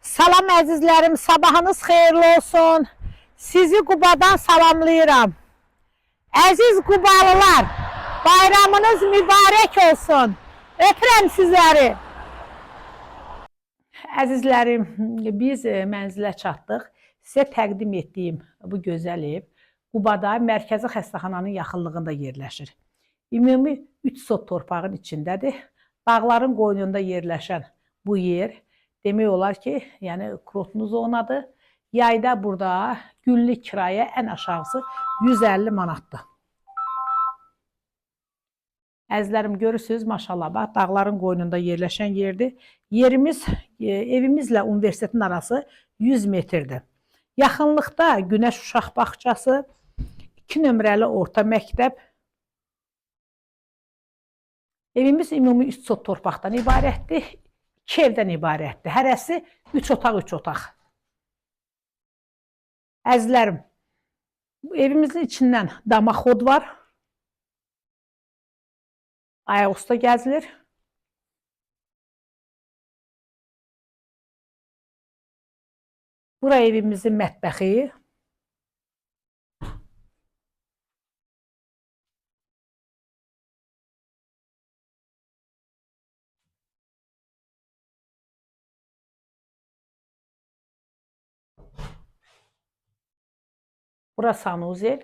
Salam əzizlərim, sabahınız xeyirli olsun. Sizi Qubadan salamlayıram. Əziz Qubalılar, bayramınız mübarək olsun. Öpürəm sizləri. Əzizlərim, biz mənzilə çatdıq. Sizə təqdim etdiyim bu gözəl ev Qubada mərkəzi xəstəxananın yaxınlığında yerləşir. Ümumi 3 sot torpağın içindədir. Dağların qoynunda yerləşən bu yer demək olar ki, yəni kurortlu zonadır. Yayda burada günlük kirayə ən aşağısı 150 manatdır. Əzizlərim, görürsünüz, maşallah, bax, dağların qoynunda yerləşən yerdir. Yerimiz, evimizlə universitetin arası 100 metrdir. Yaxınlıqda Günəş Uşaq Bağçası, 2 nömrəli orta məktəb. Evimiz ümumi 3 sot torpaqdan ibarətdir. 2 evdən ibarətdir. Hərəsi 3 otaq, 3 otaq. Əzizlərim, evimizin içindən damaxod var. Ayaqüstə gəzilir. Bura evimizin mətbəxi. Bura sanuzel.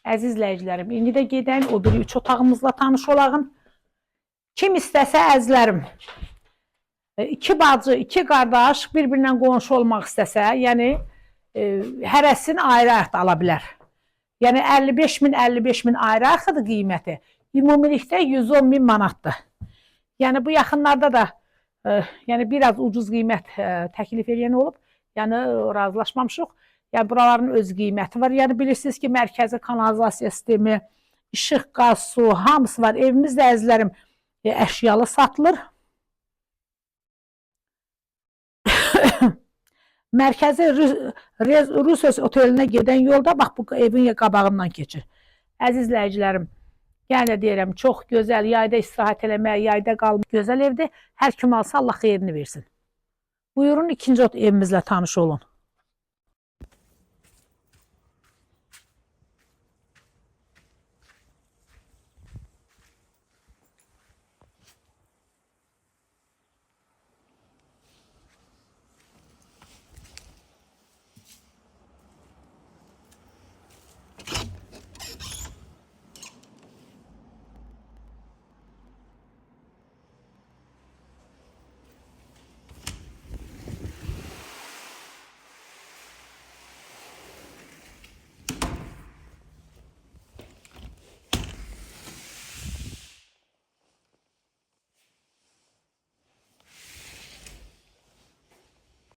Əziz izləyicilərim, indi də gedək o biri 3 otağımızla tanış olağın. Kim istəsə əzizlərim, 2 bacı, 2 qardaş bir-birindən qonşu olmaq istəsə, yəni hərəsini ayrı-ayrı ala bilər. Yəni 55 min ayrı-ayrıdır qiyməti. Ümumilikdə 110 min manatdır. Yəni bu yaxınlarda da yəni biraz ucuz qiymət təklif edən olub. Yəni razılaşmamışıq. Yəni buraların öz qiyməti var. Yəni bilirsiniz ki, mərkəzi kanalizasiya sistemi, işıq, qaz, su, hamısı var. Evimizdə əzizlərim əşyalı satılır. Mərkəzi Rusiya otelinə gedən yolda bax bu evin qabağından keçir. Əziz izləyicilərim, yəni deyirəm, çox gözəl, yayda istirahət eləmək, yayda qalmaq gözəl evdir. Hər kim alsa Allah xeyrini versin. Buyurun, ikinci evimizlə tanış olun.